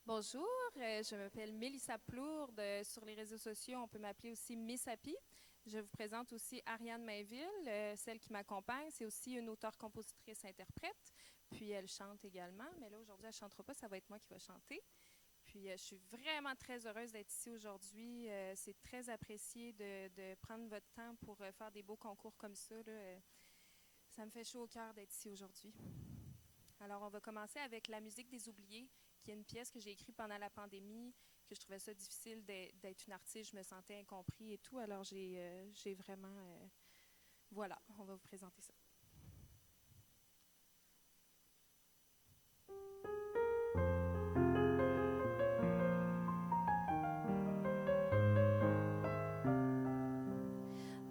Bonjour, je m'appelle Mélissa Plourde. Sur les réseaux sociaux, on peut m'appeler aussi Miss Happy. Je vous présente aussi Ariane Mainville, celle qui m'accompagne. C'est aussi une auteure-compositrice-interprète. Puis elle chante également, mais là aujourd'hui, elle ne chantera pas, ça va être moi qui va chanter. Puis je suis vraiment très heureuse d'être ici aujourd'hui. C'est très apprécié de prendre votre temps pour faire des beaux concours comme ça, là. Ça me fait chaud au cœur d'être ici aujourd'hui. Alors, on va commencer avec La musique des oubliés, qui est une pièce que j'ai écrite pendant la pandémie, que je trouvais ça difficile d'être une artiste, je me sentais incompris et tout. Alors, j'ai vraiment... voilà, on va vous présenter ça.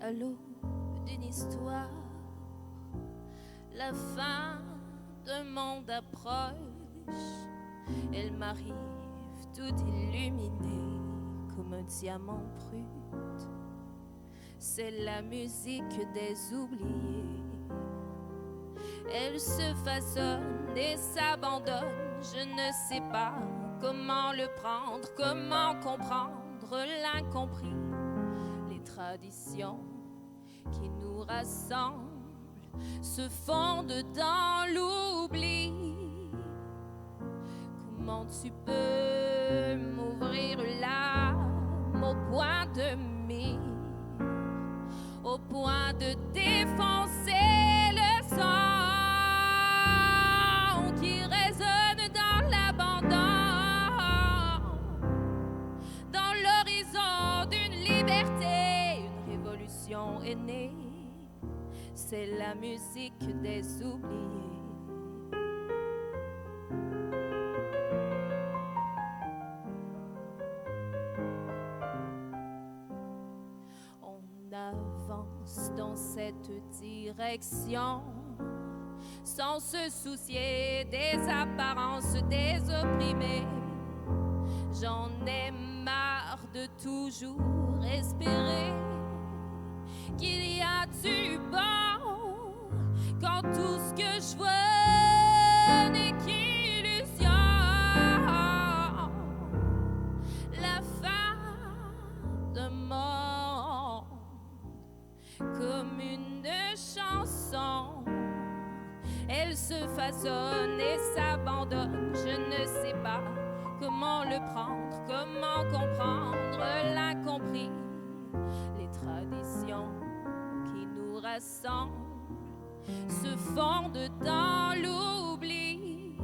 À l'aube d'une histoire, la fin d'un monde approche. Elle m'arrive tout illuminée comme un diamant brut. C'est la musique des oubliés. Elle se façonne et s'abandonne. Je ne sais pas comment le prendre, comment comprendre l'incompris. Les traditions qui nous rassemblent se fondent dans l'oubli. Comment tu peux m'ouvrir l'âme au point de mire, au point de défoncer le son qui résonne dans l'abandon, dans l'horizon d'une liberté, une révolution est née. C'est la musique des oubliés. Avance dans cette direction sans se soucier des apparences des opprimés. J'en ai marre de toujours espérer qu'il y a du bon quand tout ce que je vois n'est qu'illusion. La fin d'un monde comme une chanson, elle se façonne et s'abandonne. Je ne sais pas comment le prendre, comment comprendre l'incompris. Les traditions qui nous rassemblent se fondent dans l'oubli.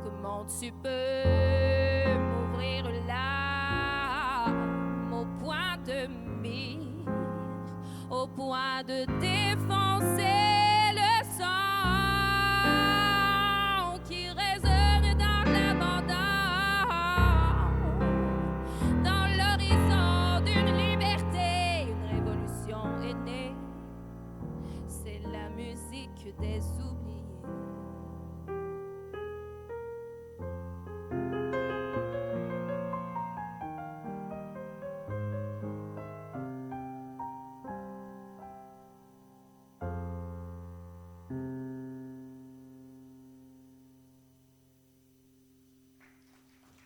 Comment tu peux m'ouvrir l'âme au point de mire, au point de défoncer le son qui résonne dans l'abandon, dans l'horizon d'une liberté, une révolution est née. C'est la musique des oubliés.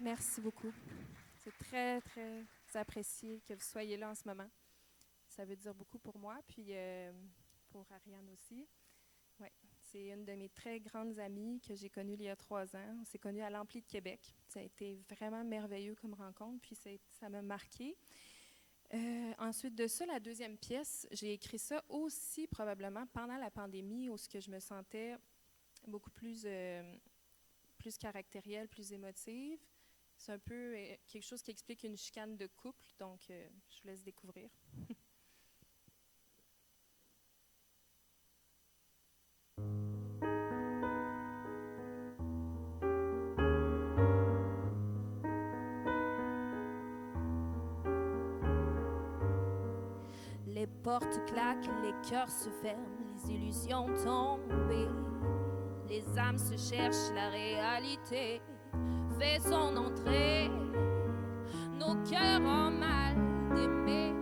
Merci beaucoup. C'est très, très apprécié que vous soyez là en ce moment. Ça veut dire beaucoup pour moi, puis pour Ariane aussi. Ouais, c'est une de mes très grandes amies que j'ai connue il y a 3 ans. On s'est connus à l'Ampli de Québec. Ça a été vraiment merveilleux comme rencontre, puis ça m'a marqué. Ensuite de ça, la deuxième pièce, j'ai écrit ça aussi probablement pendant la pandémie, où ce que je me sentais beaucoup plus caractérielle, plus émotive. C'est un peu quelque chose qui explique une chicane de couple, donc je vous laisse découvrir. Les portes claquent, les cœurs se ferment, les illusions tombées. Les âmes se cherchent, la réalité fait son entrée. Nos cœurs ont mal d'aimer.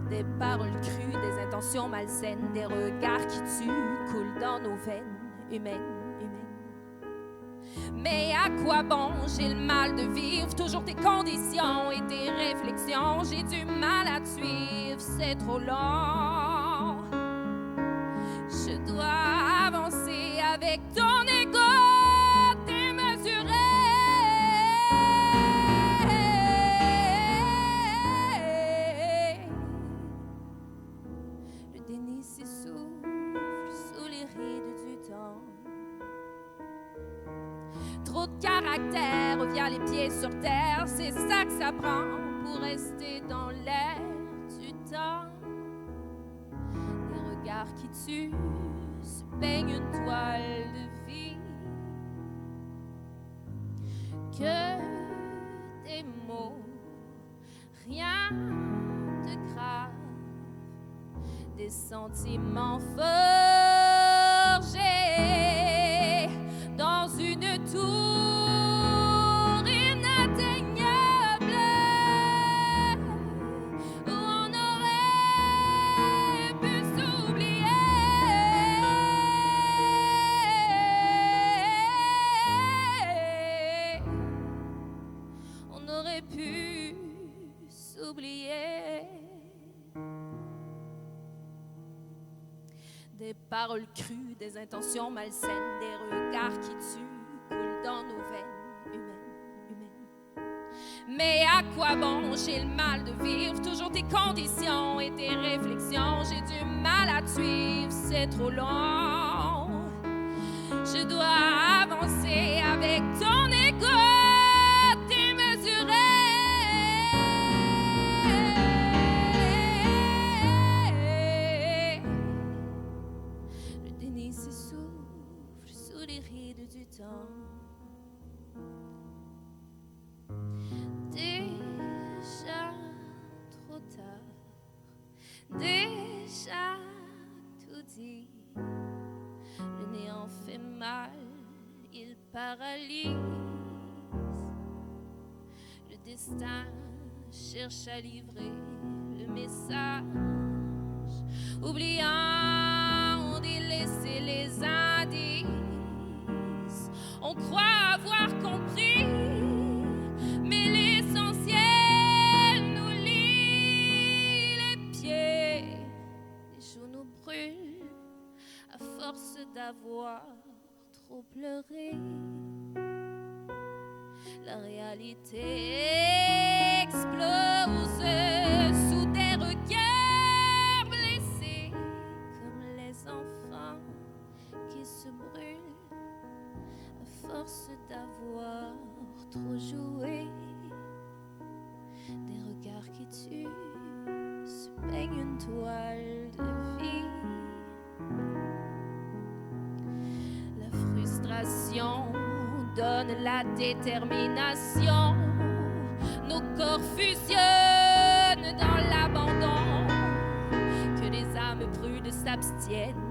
Des paroles crues, des intentions malsaines, des regards qui tuent coulent dans nos veines humaines, humaines. Mais à quoi bon, j'ai le mal de vivre toujours tes conditions et tes réflexions. J'ai du mal à te suivre, c'est trop long. Je dois avancer avec ton ego démesuré. Le déni s'essouffle sous les rides du temps. Trop de caractère via les pieds sur terre, c'est ça que ça prend pour rester dans l'air du temps. Des regards qui tuent se peignent une toile de vie. Que des mots, rien de grave, des sentiments forgés dans une tour inatteignable où on aurait pu s'oublier. On aurait pu s'oublier. Des paroles crues, des intentions malsaines, des regards qui tuent, coulent dans nos veines humaines. Mais à quoi bon, j'ai le mal de vivre toujours tes conditions et tes réflexions. J'ai du mal à te suivre, c'est trop long. Je dois avancer avec ton ego démesuré. S'essouffle sous les rides du temps. Déjà trop tard, déjà tout dit. Le néant fait mal, il paralyse. Le destin cherche à livrer le message, oubliant d'y laisser les indices. On croit avoir compris, mais l'essentiel nous lie les pieds. Les joues nous brûlent à force d'avoir trop pleuré. La réalité explose sous des regards blessés, comme les enfants qui se brûlent à force d'avoir trop joué. Des regards qui tuent se peignent une toile de vie. La frustration donne la détermination. Nos corps fusionnent dans l'abandon. Que les âmes prudes s'abstiennent.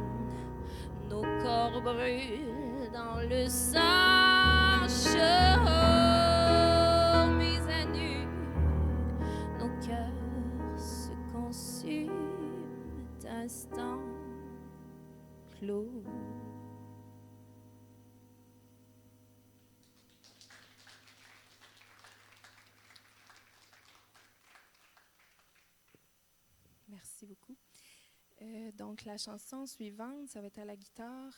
Nos corps brûlent dans le sang chaud. Mis à nu, nos cœurs se consument d'instants clos. Merci beaucoup. Donc, la chanson suivante, ça va être à la guitare.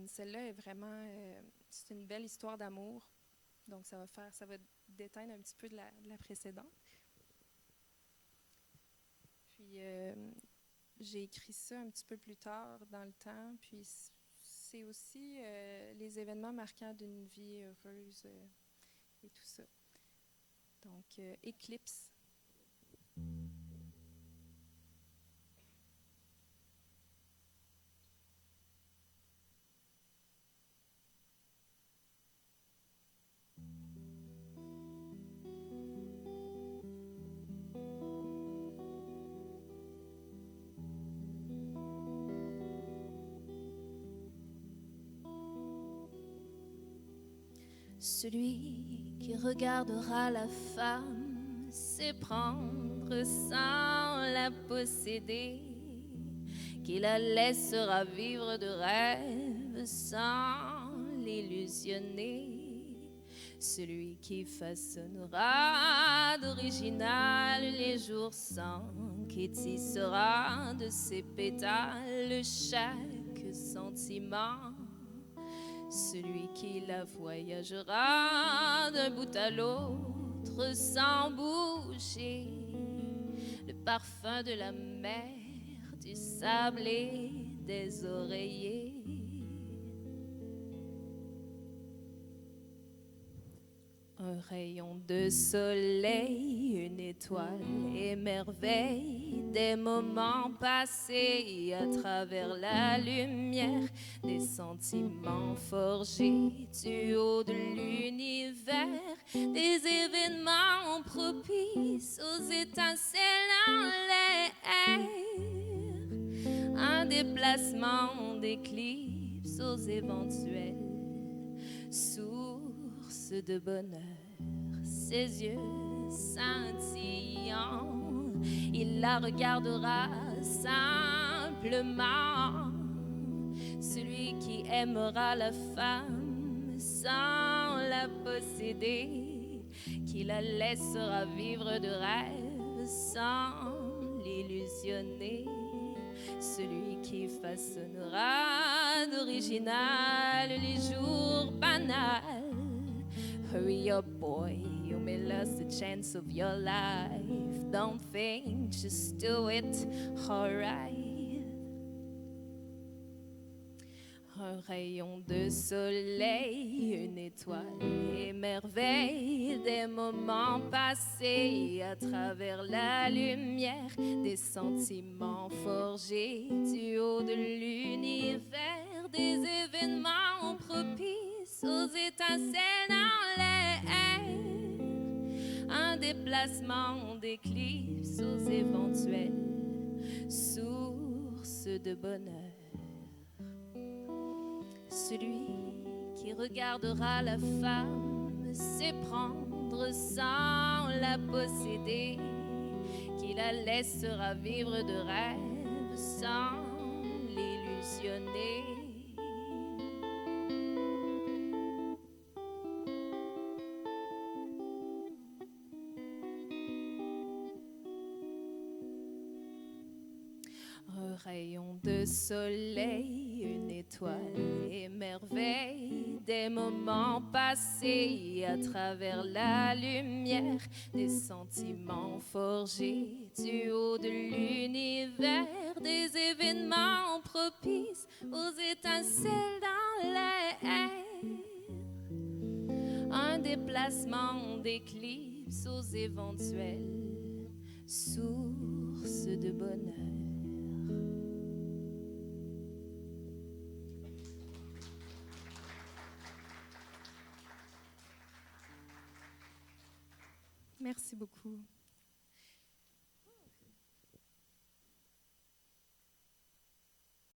Celle-là est vraiment... c'est une belle histoire d'amour. Donc, ça va déteindre un petit peu de la précédente. Puis, j'ai écrit ça un petit peu plus tard dans le temps. Puis, c'est aussi les événements marquants d'une vie heureuse et tout ça. Donc, Éclipse. Celui qui regardera la femme, c'est prendre sans la posséder, qui la laissera vivre de rêves sans l'illusionner, celui qui façonnera d'original les jours sans, qui tissera de ses pétales chaque sentiment, celui qui la voyagera d'un bout à l'autre sans bouger, le parfum de la mer, du sable et des oreillers. Un rayon de soleil, une étoile émerveille des moments passés à travers la lumière, des sentiments forgés du haut de l'univers, des événements propices aux étincelles dans les airs, un déplacement d'éclipse aux éventuelles sources de bonheur. Ses yeux scintillants, il la regardera simplement. Celui qui aimera la femme sans la posséder, qui la laissera vivre de rêves sans l'illusionner, celui qui façonnera d'original les jours banals. Hurry up, boy, you may lose the chance of your life. Don't think, just do it, alright. Un rayon de soleil, une étoile émerveille des moments passés à travers la lumière, des sentiments forgés du haut de l'univers, des événements propices aux étincelles dans les airs, un déplacement d'éclipse aux éventuelles sources de bonheur. Celui qui regardera la femme s'éprendre sans la posséder, qui la laissera vivre de rêves sans l'illusionner. Un rayon de soleil, une étoile émerveille des moments passés à travers la lumière, des sentiments forgés du haut de l'univers, des événements propices aux étincelles dans les airs, un déplacement d'éclipse aux éventuelles sources de bonheur. Merci beaucoup.